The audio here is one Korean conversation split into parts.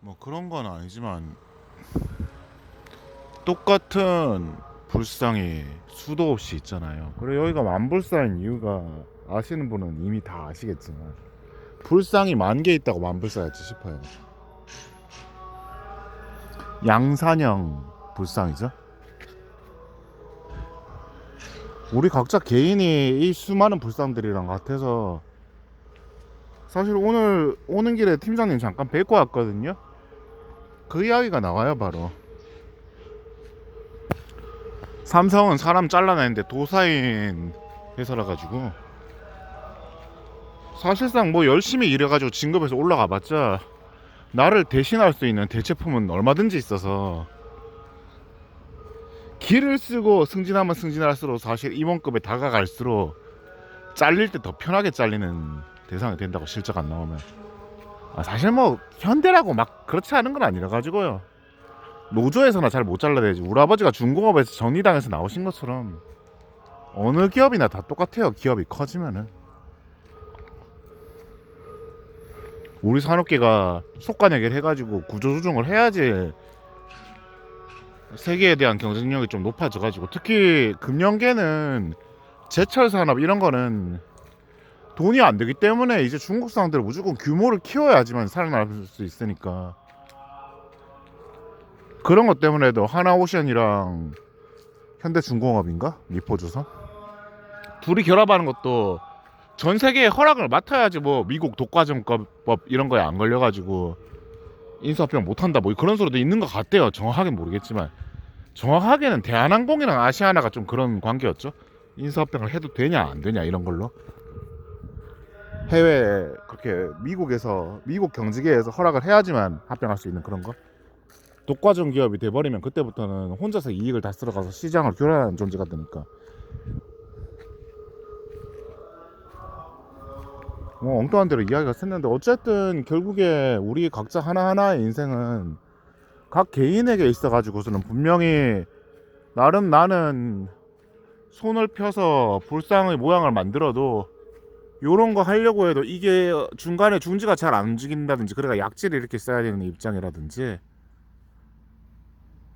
뭐 그런 건 아니지만 똑같은 불상이 수도 없이 있잖아요. 그리고 여기가 만불사인 이유가 아시는 분은 이미 다 아시겠지만 불상이 10,000개 있다고 만불사였지 싶어요. 양산형 불상이죠. 우리 각자 개인이 이 수많은 불상들이랑 같아서 사실 오늘 오는 길에 팀장님 잠깐 뵙고 왔거든요. 그 이야기가 나와요. 바로 삼성은 사람 잘라내는데 도사인 회사라 가지고 사실상 뭐 열심히 일해가지고 진급해서 올라가 봤자 나를 대신할 수 있는 대체품은 얼마든지 있어서 길을 쓰고 승진하면 승진할수록 사실 임원급에 다가갈수록 잘릴 때 더 편하게 잘리는 대상이 된다고 실적 안 나오면. 사실 뭐 현대라고 막 그렇지 않은 건 아니라 가지고요. 노조에서나 잘 못 잘라내지. 우리 아버지가 중공업에서 정리당해서 나오신 것처럼 어느 기업이나 다 똑같아요. 기업이 커지면은 우리 산업계가 속가내기를 해가지고 구조조정을 해야지 세계에 대한 경쟁력이 좀 높아져가지고, 특히 금연계는 제철 산업 이런 거는 돈이 안 되기 때문에 이제 중국 사람들은 무조건 규모를 키워야지만 살아날 수 있으니까, 그런 것 때문에도 하나오션이랑 현대중공업인가 니포조선 둘이 결합하는 것도 전 세계에 허락을 맡아야지. 뭐 미국 독과점법 이런 거에 안 걸려가지고 인수합병 못한다 뭐 그런 소리도 있는 것 같대요. 정확하게는 모르겠지만 정확하게는 대한항공이랑 아시아나가 좀 그런 관계였죠. 인수합병을 해도 되냐 안 되냐 이런 걸로 해외 그렇게 미국에서 미국 경지계에서 허락을 해야지만 합병할 수 있는 그런 거. 독과점 기업이 돼버리면 그때부터는 혼자서 이익을 다 쓸어가서 시장을 교란하는 존재가 되니까 뭐 엉뚱한 대로 이야기가 샜는데, 어쨌든 결국에 우리 각자 하나하나의 인생은 각 개인에게 있어가지고서는 분명히 나름 나는 손을 펴서 불상의 모양을 만들어도 요런 거 하려고 해도 이게 중간에 중지가 잘 안 움직인다든지, 그래가 약지를 이렇게 써야 되는 입장이라든지,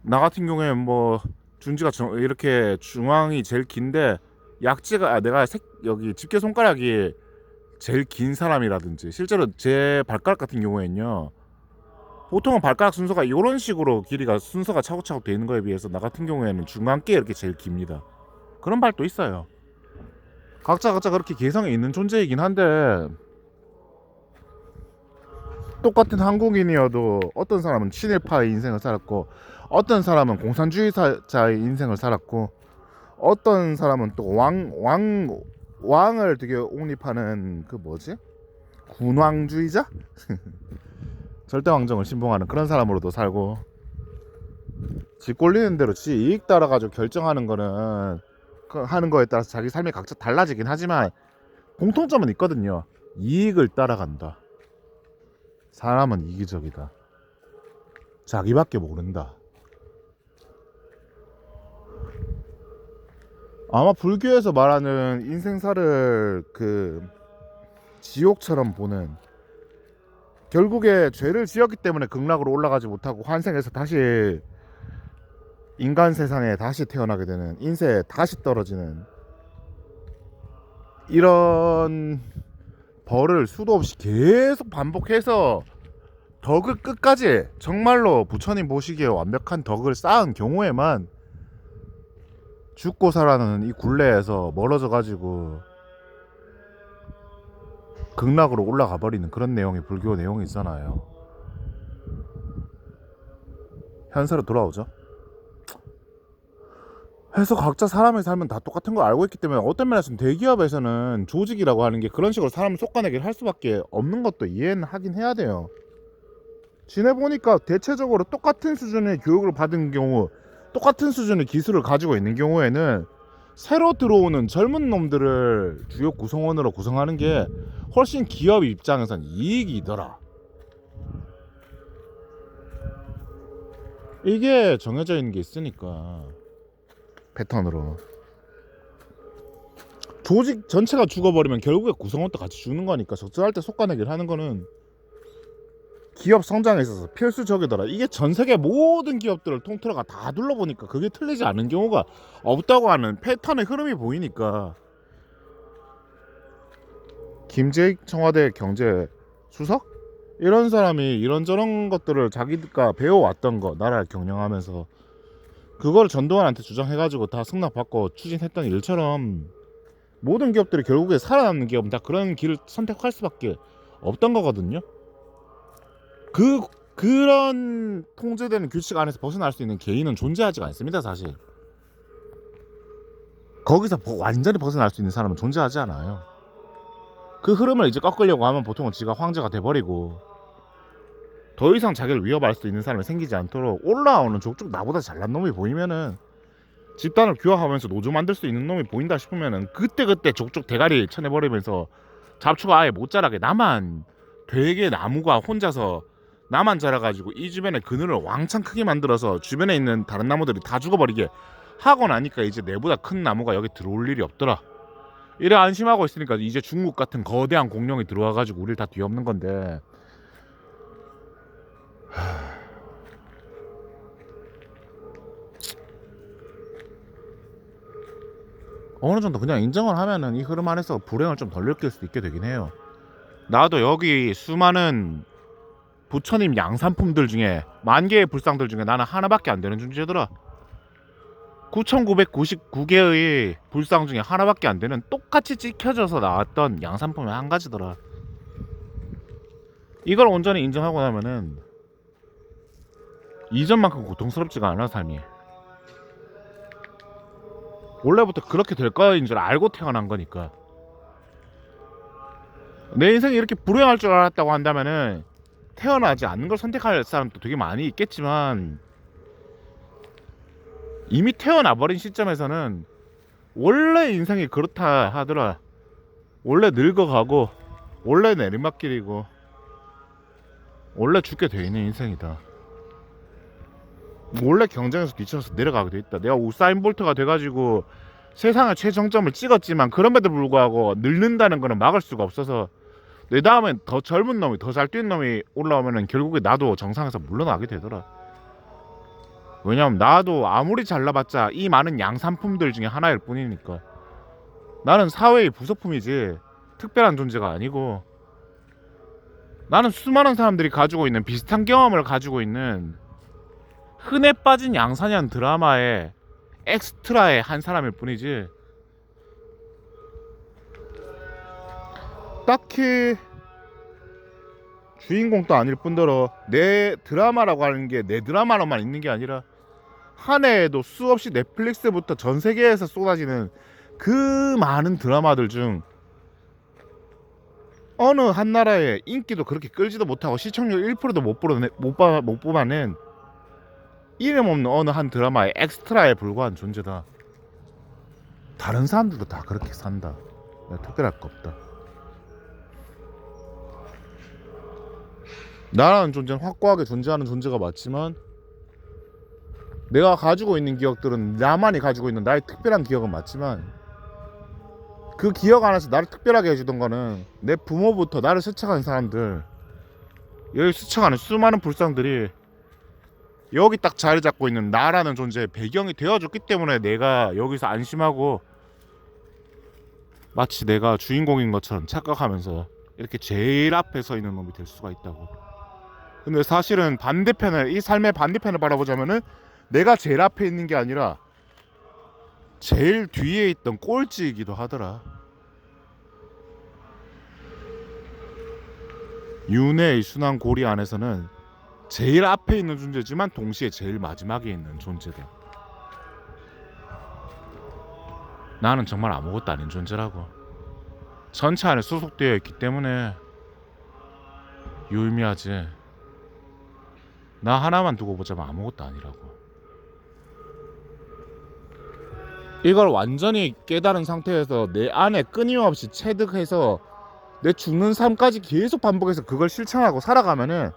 나 같은 경우에는 뭐 중지가 이렇게 중앙이 제일 긴데 약지가 내가 여기 집게 손가락이 제일 긴 사람이라든지, 실제로 제 발가락 같은 경우에는요, 보통은 발가락 순서가 이런 식으로 길이가 순서가 차곡차곡 되어 있는 거에 비해서 나 같은 경우에는 중간께 이렇게 제일 깁니다. 그런 발도 있어요. 각자 그렇게 개성이 있는 존재이긴 한데, 똑같은 한국인이어도 어떤 사람은 친일파의 인생을 살았고, 어떤 사람은 공산주의자의 인생을 살았고, 어떤 사람은 또 왕을 되게 옹립하는 그 뭐지? 군왕주의자? 절대왕정을 신봉하는 그런 사람으로도 살고, 지 꼴리는 대로 지 이익 따라가지고 결정하는 거는 하는 거에 따라서 자기 삶이 각자 달라지긴 하지만 공통점은 있거든요. 이익을 따라간다. 사람은 이기적이다. 자기밖에 모른다. 아마 불교에서 말하는 인생사를 그 지옥처럼 보는, 결국에 죄를 지었기 때문에 극락으로 올라가지 못하고 환생해서 다시 인간 세상에 다시 태어나게 되는, 인생에 다시 떨어지는 이런 벌을 수도 없이 계속 반복해서 덕을 끝까지 정말로 부처님 보시기에 완벽한 덕을 쌓은 경우에만 죽고 살아는 이 굴레에서 멀어져 가지고 극락으로 올라가 버리는 그런 내용이 불교 내용이 있잖아요. 현세로 돌아오죠. 해서 각자 사람의 삶은 다 똑같은 걸 알고 있기 때문에 어떤 면에서는 대기업에서는 조직이라고 하는 게 그런 식으로 사람을 솎아내기를 할 수밖에 없는 것도 이해는 하긴 해야 돼요. 지내보니까 대체적으로 똑같은 수준의 교육을 받은 경우, 똑같은 수준의 기술을 가지고 있는 경우에는 새로 들어오는 젊은 놈들을 주요 구성원으로 구성하는 게 훨씬 기업 입장에선 이익이더라. 이게 정해져 있는 게 있으니까 패턴으로 조직 전체가 죽어버리면 결국에 구성원도 같이 죽는 거니까 적절할 때 속가내기를 하는 거는 기업 성장에 있어서 필수적이더라. 이게 전 세계 모든 기업들을 통틀어가 다 둘러보니까 그게 틀리지 않은 경우가 없다고 하는 패턴의 흐름이 보이니까. 김재익 청와대 경제수석? 이런 사람이 이런저런 것들을 자기가 배워왔던 거 나라를 경영하면서 그걸 전두환한테 주장해가지고 다 승낙받고 추진했던 일처럼 모든 기업들이 결국에 살아남는 기업은 다 그런 길을 선택할 수밖에 없던 거거든요. 그런 통제되는 규칙 안에서 벗어날 수 있는 개인은 존재하지가 않습니다. 사실 거기서 완전히 벗어날 수 있는 사람은 존재하지 않아요. 그 흐름을 이제 꺾으려고 하면 보통은 지가 황제가 돼버리고 더 이상 자기를 위협할 수 있는 사람이 생기지 않도록 올라오는 족족 나보다 잘난 놈이 보이면은 집단을 규합하면서 노조 만들 수 있는 놈이 보인다 싶으면은 그때 족족 대가리 쳐내버리면서 잡초가 아예 못 자라게 나만 되게 나무가 혼자서 나만 자라가지고 이 주변에 그늘을 왕창 크게 만들어서 주변에 있는 다른 나무들이 다 죽어버리게 하고 나니까 이제 내보다 큰 나무가 여기 들어올 일이 없더라. 이래 안심하고 있으니까 이제 중국 같은 거대한 공룡이 들어와가지고 우리를 다 뒤엎는 건데 어느 정도 그냥 인정을 하면은 이 흐름 안에서 불행을 좀 덜 느낄 수도 있게 되긴 해요. 나도 여기 수많은 부처님 양산품들 중에 만 개의 불상들 중에 나는 하나밖에 안 되는 존재더라. 9,999개의 불상 중에 하나밖에 안 되는 똑같이 찍혀져서 나왔던 양산품의 한 가지더라. 이걸 온전히 인정하고 나면은 이전만큼 고통스럽지가 않아 삶이. 원래부터 그렇게 될 거인 줄 알고 태어난 거니까. 내 인생이 이렇게 불행할 줄 알았다고 한다면은 태어나지 않는 걸 선택할 사람도 되게 많이 있겠지만 이미 태어나 버린 시점에서는 원래 인생이 그렇다 하더라. 원래 늙어가고 원래 내리막길이고 원래 죽게 돼 있는 인생이다. 원래 경쟁에서 뒤쳐서 내려가게 돼 있다. 내가 우사인 볼트가 돼가지고 세상의 최정점을 찍었지만 그럼에도 불구하고 늙는다는 거는 막을 수가 없어서 내 다음엔 더 젊은 놈이 더 잘 뛰는 놈이 올라오면은 결국에 나도 정상에서 물러나게 되더라. 왜냐면 나도 아무리 잘나봤자 이 많은 양산품들 중에 하나일 뿐이니까. 나는 사회의 부속품이지 특별한 존재가 아니고 나는 수많은 사람들이 가지고 있는 비슷한 경험을 가지고 있는 흔해 빠진 양산형 드라마의 엑스트라의 한 사람일 뿐이지 딱히 주인공도 아닐 뿐더러 내 드라마라고 하는 게 내 드라마로만 있는 게 아니라 한 해에도 수없이 넷플릭스부터 전 세계에서 쏟아지는 그 많은 드라마들 중 어느 한 나라의 인기도 그렇게 끌지도 못하고 시청률 1%도 못 뽑아낸 이름 없는 어느 한 드라마의 엑스트라에 불과한 존재다. 다른 사람들도 다 그렇게 산다. 내가 특별할 거 없다. 나라는 존재는 확고하게 존재하는 존재가 맞지만 내가 가지고 있는 기억들은 나만이 가지고 있는 나의 특별한 기억은 맞지만 그 기억 안에서 나를 특별하게 해주던 거는 내 부모부터 나를 스쳐간 사람들, 여기 스쳐가는 수많은 불상들이 여기 딱 자리 잡고 있는 나라는 존재의 배경이 되어줬기 때문에 내가 여기서 안심하고 마치 내가 주인공인 것처럼 착각하면서 이렇게 제일 앞에 서 있는 놈이 될 수가 있다고. 근데 사실은 반대편을, 이 삶의 반대편을 바라보자면은 내가 제일 앞에 있는 게 아니라 제일 뒤에 있던 꼴찌이기도 하더라. 윤회의 순환 고리 안에서는 제일 앞에 있는 존재지만 동시에 제일 마지막에 있는 존재다. 나는 정말 아무것도 아닌 존재라고. 전체 안에 소속되어 있기 때문에 유의미하지. 나 하나만 두고 보자면 아무것도 아니라고. 이걸 완전히 깨달은 상태에서 내 안에 끊임없이 체득해서 내 죽는 삶까지 계속 반복해서 그걸 실천하고 살아가면은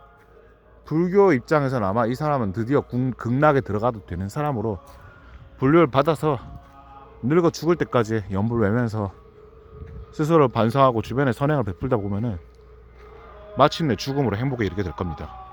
불교 입장에서는 아마 이 사람은 드디어 극락에 들어가도 되는 사람으로 분류를 받아서 늙어 죽을 때까지 연불 외면서 스스로 반성하고 주변에 선행을 베풀다 보면은 마침내 죽음으로 행복에 이르게 될 겁니다.